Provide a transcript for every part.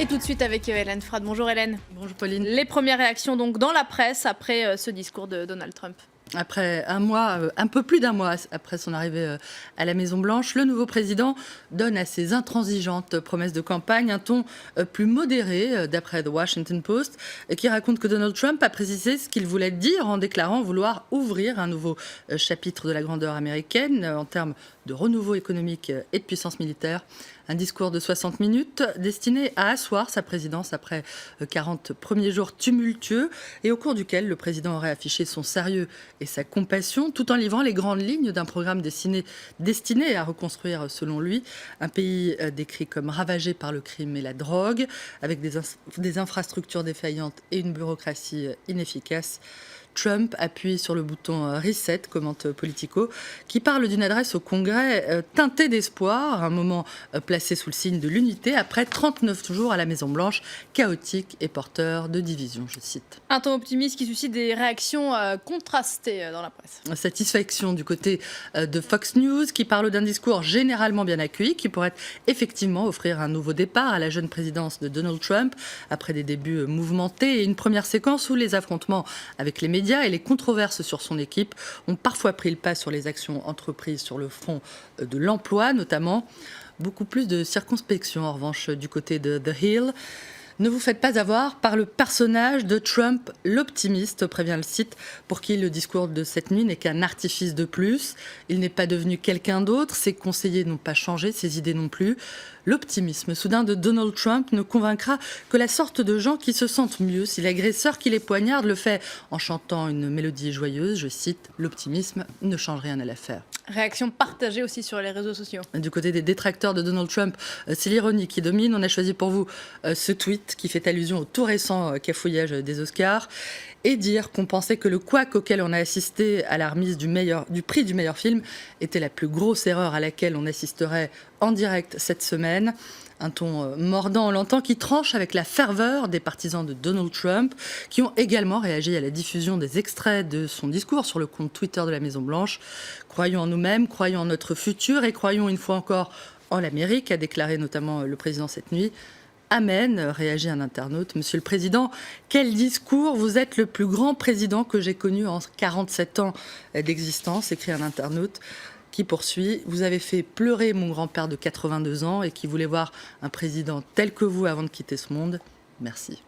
Et tout de suite avec Hélène Frade. Bonjour Hélène. Bonjour Pauline. Les premières réactions donc dans la presse après ce discours de Donald Trump. Après un mois, un peu plus d'un mois après son arrivée à la Maison-Blanche, le nouveau président donne à ses intransigeantes promesses de campagne un ton plus modéré, d'après The Washington Post, qui raconte que Donald Trump a précisé ce qu'il voulait dire en déclarant vouloir ouvrir un nouveau chapitre de la grandeur américaine en termes de renouveau économique et de puissance militaire. Un discours de 60 minutes destiné à asseoir sa présidence après 40 premiers jours tumultueux et au cours duquel le président aurait affiché son sérieux et sa compassion tout en livrant les grandes lignes d'un programme destiné à reconstruire, selon lui, un pays décrit comme ravagé par le crime et la drogue, avec des infrastructures défaillantes et une bureaucratie inefficace. Trump appuie sur le bouton Reset, commente Politico, qui parle d'une adresse au Congrès teintée d'espoir, un moment placé sous le signe de l'unité après 39 jours à la Maison-Blanche, chaotique et porteur de division, je cite. Un ton optimiste qui suscite des réactions contrastées dans la presse. Satisfaction du côté de Fox News, qui parle d'un discours généralement bien accueilli, qui pourrait effectivement offrir un nouveau départ à la jeune présidence de Donald Trump, après des débuts mouvementés et une première séquence où les affrontements avec les médias et les controverses sur son équipe ont parfois pris le pas sur les actions entreprises sur le front de l'emploi, notamment. Beaucoup plus de circonspection, en revanche, du côté de The Hill. Ne vous faites pas avoir par le personnage de Trump, l'optimiste, prévient le site, pour qui le discours de cette nuit n'est qu'un artifice de plus. Il n'est pas devenu quelqu'un d'autre, ses conseillers n'ont pas changé, ses idées non plus. L'optimisme soudain de Donald Trump ne convaincra que la sorte de gens qui se sentent mieux si l'agresseur qui les poignarde le fait en chantant une mélodie joyeuse. Je cite, « L'optimisme ne change rien à l'affaire ». Réaction partagée aussi sur les réseaux sociaux. Du côté des détracteurs de Donald Trump, c'est l'ironie qui domine. On a choisi pour vous ce tweet qui fait allusion au tout récent cafouillage des Oscars et dire qu'on pensait que le couac auquel on a assisté à la remise du prix du meilleur film était la plus grosse erreur à laquelle on assisterait en direct cette semaine. Un ton mordant, on l'entend, qui tranche avec la ferveur des partisans de Donald Trump, qui ont également réagi à la diffusion des extraits de son discours sur le compte Twitter de la Maison-Blanche. Croyons en nous-mêmes, croyons en notre futur et croyons une fois encore en l'Amérique, a déclaré notamment le président cette nuit. Amen, réagit un internaute. Monsieur le Président, quel discours! Vous êtes le plus grand président que j'ai connu en 47 ans d'existence, écrit un internaute. Qui poursuit, vous avez fait pleurer mon grand-père de 82 ans et qui voulait voir un président tel que vous avant de quitter ce monde. Merci.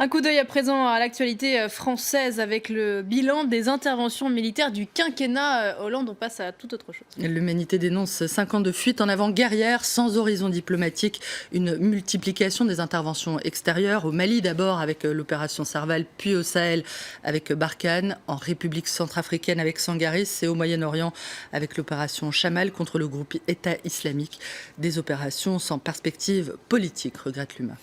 Un coup d'œil à présent à l'actualité française avec le bilan des interventions militaires du quinquennat Hollande. On passe à toute autre chose. L'humanité dénonce 5 ans de fuite en avant guerrière, sans horizon diplomatique, une multiplication des interventions extérieures, au Mali d'abord avec l'opération Serval, puis au Sahel avec Barkhane, en République centrafricaine avec Sangaris et au Moyen-Orient avec l'opération Chamal contre le groupe État islamique. Des opérations sans perspective politique, regrette l'UMA.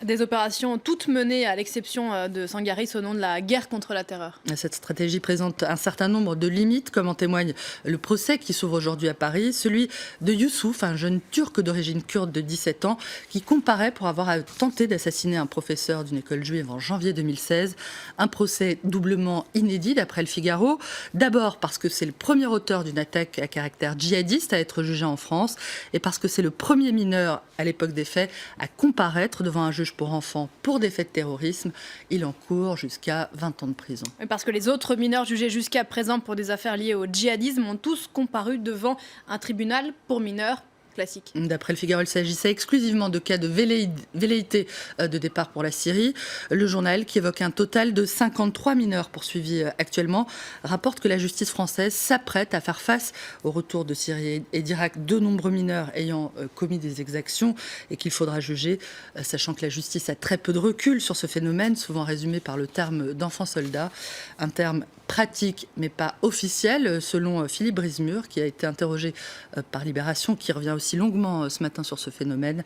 Des opérations toutes menées à l'exception de Sangaris au nom de la guerre contre la terreur. Cette stratégie présente un certain nombre de limites, comme en témoigne le procès qui s'ouvre aujourd'hui à Paris, celui de Youssouf, un jeune turc d'origine kurde de 17 ans, qui comparaît pour avoir tenté d'assassiner un professeur d'une école juive en janvier 2016. Un procès doublement inédit d'après le Figaro. D'abord parce que c'est le premier auteur d'une attaque à caractère djihadiste à être jugé en France, et parce que c'est le premier mineur à l'époque des faits à comparaître devant un juge pour enfants pour des faits de terrorisme. Il encourt jusqu'à 20 ans de prison. Et parce que les autres mineurs jugés jusqu'à présent pour des affaires liées au djihadisme ont tous comparu devant un tribunal pour mineurs. Classique. D'après le Figaro, il s'agissait exclusivement de cas de velléité de départ pour la Syrie. Le journal, qui évoque un total de 53 mineurs poursuivis actuellement, rapporte que la justice française s'apprête à faire face au retour de Syrie et d'Irak de nombreux mineurs ayant commis des exactions et qu'il faudra juger, sachant que la justice a très peu de recul sur ce phénomène, souvent résumé par le terme d'enfant-soldat, un terme pratique mais pas officiel, selon Philippe Brismur, qui a été interrogé par Libération, qui revient aussi longuement ce matin sur ce phénomène.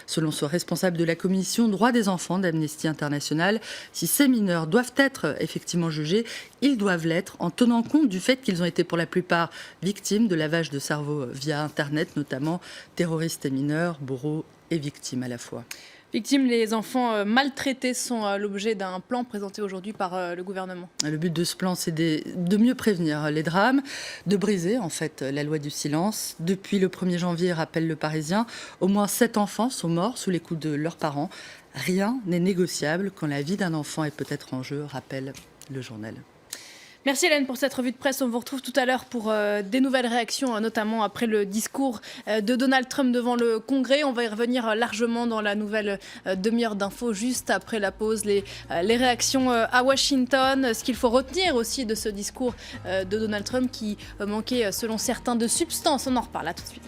Selon ce responsable de la commission droits des enfants d'Amnesty International, si ces mineurs doivent être effectivement jugés, ils doivent l'être en tenant compte du fait qu'ils ont été pour la plupart victimes de lavage de cerveau via Internet, notamment terroristes et mineurs, bourreaux et victimes à la fois. Victimes, les enfants maltraités sont l'objet d'un plan présenté aujourd'hui par le gouvernement. Le but de ce plan, c'est de mieux prévenir les drames, de briser en fait la loi du silence. Depuis le 1er janvier, rappelle Le Parisien, au moins 7 enfants sont morts sous les coups de leurs parents. Rien n'est négociable quand la vie d'un enfant est peut-être en jeu, rappelle le journal. Merci Hélène pour cette revue de presse. On vous retrouve tout à l'heure pour des nouvelles réactions, notamment après le discours de Donald Trump devant le Congrès. On va y revenir largement dans la nouvelle demi-heure d'infos juste après la pause. Les réactions à Washington, ce qu'il faut retenir aussi de ce discours de Donald Trump qui manquait selon certains de substance. On en reparle là tout de suite.